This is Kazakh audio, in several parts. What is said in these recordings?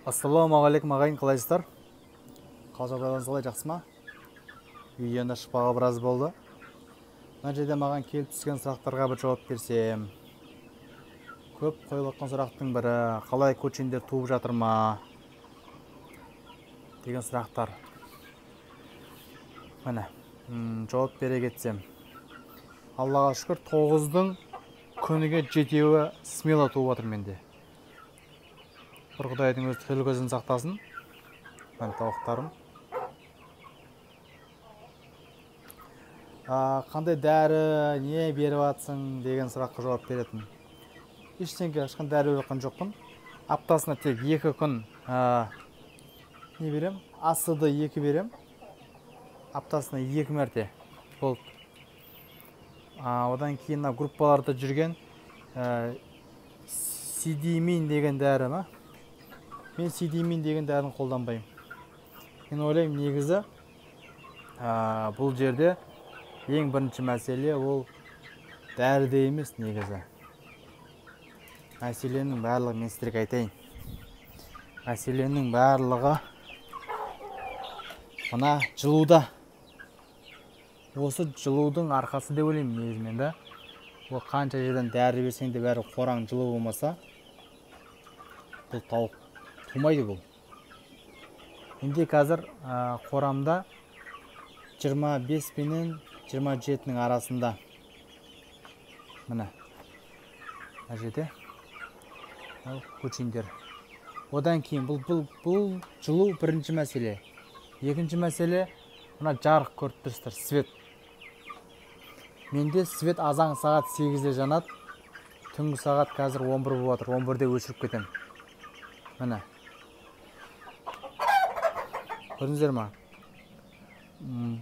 Ассалаумағалейкум ағайын, қалайсыздар? Қал жағдайларыңыз қалай, жақсы ма? Видеоны шықпағы біраз болды. Мына жерде маған келіп түскен сұрақтарға бір жауап берсем. Көп қойылып жатқан сұрақтың бірі, қалай коучингтер туып жатыр ма? Деген сұрақтар. Міне, жауап бере кетсем. Аллаға шүкір, 9-дың күніге 7-еуі смело туып жатыр менде. Бір Құдайдың өз тіл көзін сақтасын. Міне тауықтарым. Қандай дәрі, не беріп жатсың деген сұраққа жауап беретін. Ештеңке ешқандай дәрі беріп жатқан жоқпын. Аптасына тек 2 күн не берем? АСД 2 берем. Аптасына 2 мәрте болды. Одан кейін группаларда жүрген сидимин деген дәрі ма? Мен сидимин деген дәріні қолданбаймын. Мен ойлаймын, негізі бұл жерде ең бірінші мәселе ол дәріде емес негізі. Мәселенің барлығы, мен сіздерге айтайын. Мәселенің барлығы мына жылуда. Осы жылудың арқасы деп ойлаймын негізімен да. Ол қанша жерден дәрі берсең де бәрі қораң жылу болмаса, бұл тауық тумайды бұл. Менде қазір қорамда 25 пенен 27-нің арасында. Міне. Мына жерде коучингтер. Одан кейін бұл жылу бірінші мәселе. Екінші мәселе мына жарық көріп тұрсыздар, свет. Менде свет азан сағат 8-де жанады. Түнгі сағат қазір 11 болып жатыр. 11-де өшіріп кетем. Міне. Көрдіңіздер ма?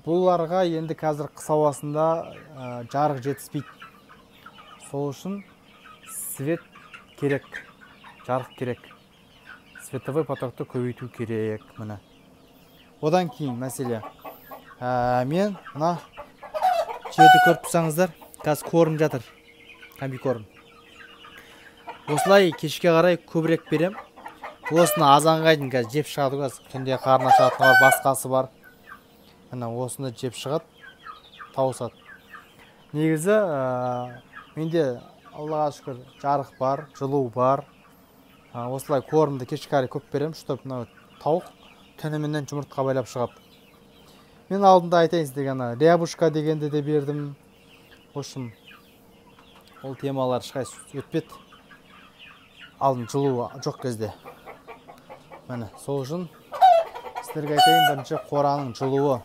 Бұларға енді қазір қыс ауасында жарық жетіспейді. Сол үшін свет керек, жарық керек. Световой потокты көбейту керек. Міне. Одан кейін мәселе. Мен мына жерді көріп тұрсаңыздар, қазір корм жатыр. Комбикорм. Осылай кешке қарай көбірек берем. Осыны азанға дейін қазір жеп шығады қазір. Түнде қарны ашады, басқасы бар. Міне осыны жеп шығады, тауысады. Негізі менде Аллаға шүкір жарық бар, жылу бар. Осылай кормды кешке қарай көп берем, чтобы тауық түніменен жұмыртқа байлап шығады. Мен алдында айтайын сіздерге, рябушка дегенді де бердім. В общем, ол темалар ешқайсы өтпеді. Алдын жылу жоқ кезде. Міне, сол үшін сіздерге айтайын, бірінші қораның жылуы.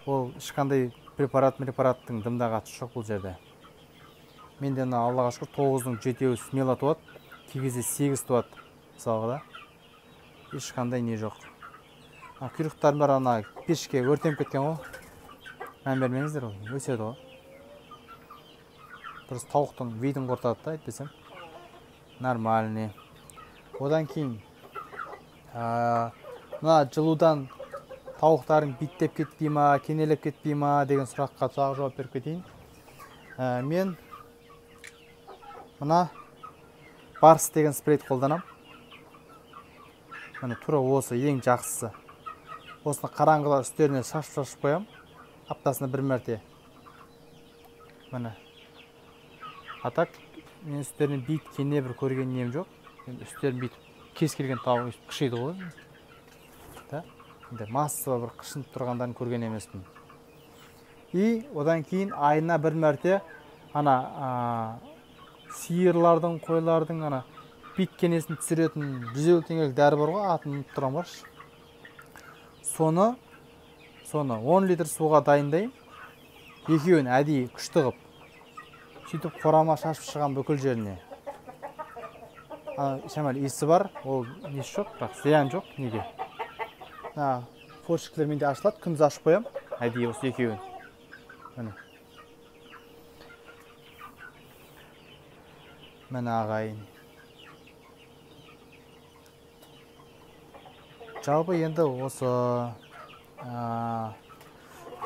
Ол ешқандай препараттың дымда қатысы жоқ бұл жерде. Менде Аллаға шүкір 9-дың 7-еуі смело туады, кей кезде 8 туады. Мысалға да. Ешқандай не жоқ. Құйрықтарым бар, пешке өртеніп кеткен ғой. Мән бермеңіздер ғой, өседі ғой. Дұрыс тауықтың видін қортады да, айтпесем. Нормальный. Одан кейін мына жылудан тауықтарың биттеп кетпей ма, кенелеп кетпей ма деген сұраққа тағы жауап беріп кетейін. Мен мына барс деген спрейді қолданам. Міне тура осы ең жақсысы. Осыны қараңғыда үстеріне шашып қоям. Аптасына 1 мәрте. Міне. Атак мен үстерінен бит кене бір көрген нем жоқ. Үстерін бит кез келген тауық қышиды ғой. Массова бір қышынып тұрғандарын көрген емеспін. И одан кейін айына 1 мәрте сиырлардың, қойлардың бит кенесін түсіретін 150 теңгелік дәрі бар ғой, атын ұмытып тұрам баршы. Соны 10 литр суға дайындайым. Екеуін әдейі күшті қып. Сөйтіп қорама шашып шығам бүкіл жеріне. Шамал иісі бар, ол несі жоқ, бірақ зиян жоқ, неге. Форшиклер менде ашылады, күндіз ашып қоям, әдейі осы екеуін. Міне ағайын. Жалпы енді осы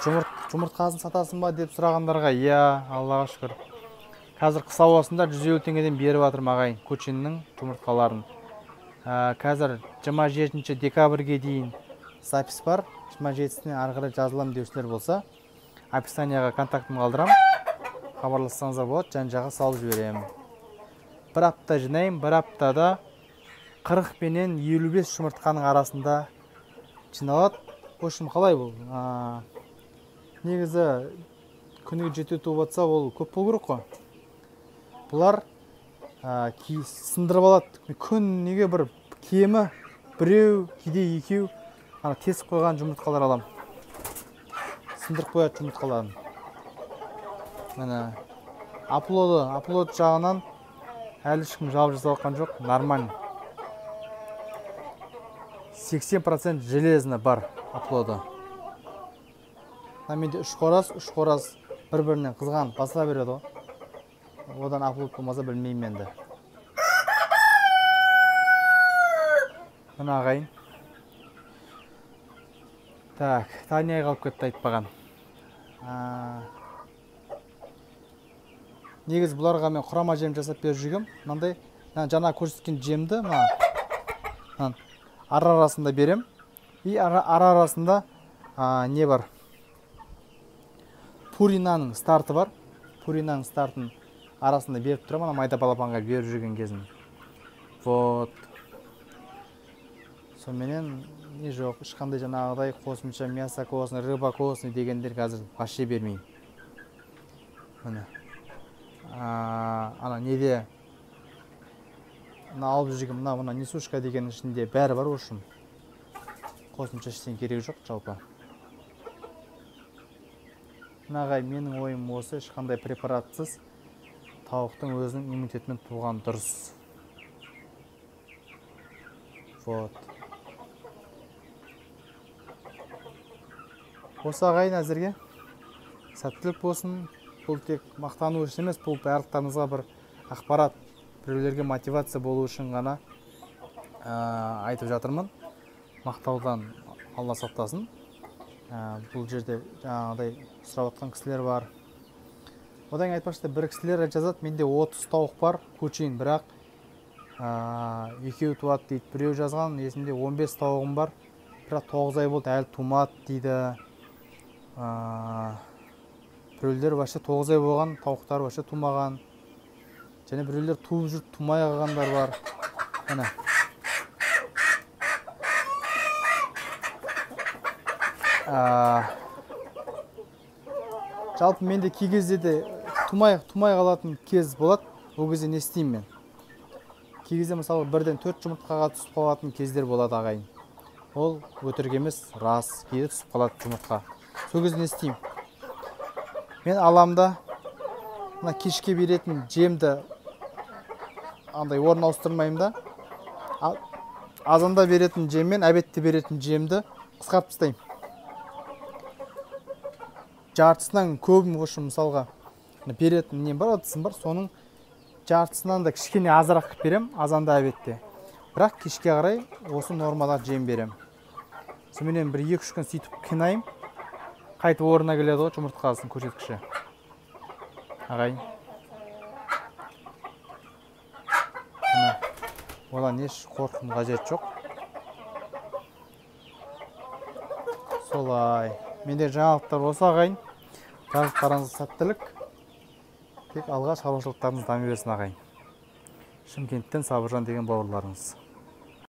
жұмыртқасын сатасың ба деп сұрағандарға, иә, Аллаға шүкір. Қазір қыс ауасында 150 теңгеден беріп жатыр ағайын, көченнің жұмыртқаларын. Қазір 27 декабрьге дейін запись бар. 27-сіне ары қарай жазылам деушілер болса, описанияға контактымды қалдырам. Хабарлассаңыздар болады, жан-жағын салып жіберемін. Бір апта жинаймын, бір аптада 40 пенен 55 жұмыртқаның арасында жиналады. В общем, қалай бұл? Негізі күніге 7 туып атса, ол көп болу керек қой. Бұлар сындырып алады. Күн неге бір кемі біреу, кейде екеу тесіп қойған жұмыртқалар алам. Сындырып қояды жұмыртқаларын. Міне аплод жағынан әлі ешкім жауап жасап жатқан жоқ, нормально. 80% железно бар аплоды. Менде 3 қораз бір-бірінен қызған баса береді ғой. Одан аплод болмаса білмеймін енді. Мына ағайын. Так, Таняға қалып кетті айтпаған. Негіз бұларға мен құрама жем жасап беріп жүргем. Мынандай жаңа көрсеткен жемді ара арасында берем. И ара арасында не бар? Пуринаның старты бар. Пуринаның стартын арасында беріп тұрам, майда балапанға беріп жүрген кезім. Вот. Сонымен не жоқ, ешқандай жаңағыдай қосымша мясо косны, рыба косны дегендер қазір вообще бермеймін. Міне. Ана неде алып жүрген мына несушка дегеннің ішінде бәрі бар ошым. Қосымша ештеңе керек жоқ жалпы. Ағай, менің ойым осы, ешқандай препаратсыз тауықтың өзінің иммунитетімен туған дұрыс. Вот. Осы ағайын әзірге сәттілік болсын. Бұл тек мақтану үшін емес, бұл барлықтарыңызға бір ақпарат, біреулерге мотивация болу үшін ғана айтып жатырмын. Мақтаудан Алла сақтасын. Бұл жерде жаңағыдай сұрап жатқан кісілер бар. Одан айтпақшы, бір кісілер жазады, менде 30 тауық бар, көшейін, бірақ екеу туады дейді. Біреу жазған, есімде 15 тауығым бар, бірақ 9 ай болды, әлі тумады дейді. Біреулер вообще 9 ай болған, тауықтар вообще тумаған. Және біреулер туып жүріп тумай қалғандар бар. Міне. Жалпы менде кей кезде де тумай қалатын кез болады. Ол кезде не істеймін мен? Кей кезде мысалы бірден 4 жұмыртқаға түсіп қалатын кездер болады ағайын. Ол өтірік емес, рас, кейде түсіп қалады жұмыртқа. Сол кезде не істеймін? Мен аламда кешке беретін жемді орын ауыстырмаймын да. Азанда беретін жем мен обедте беретін жемді қысқартып тастаймын. Жартысынан көбім осы мысалға беретін нем бар, ыдысым бар, соның жартысынан да кішкене азырақ берем, азанда обедте. Бірақ кешке қарай осы нормалар жем берем. Сонымен бір 2-3 күн сөйтіп қинайым. Қайтып орнына келеді ғой жұмыртқасының көрсеткіші. Ағайын. Одан еш қорқудың қажеті жоқ. Солай. Менде жаңалықтар осы ағайын. Барлықтарыңызға сәттілік. Тек алға шаруашылықтарыңыз дами берсін ағайын. Шымкенттен Сабыржан деген бауырларыңыз.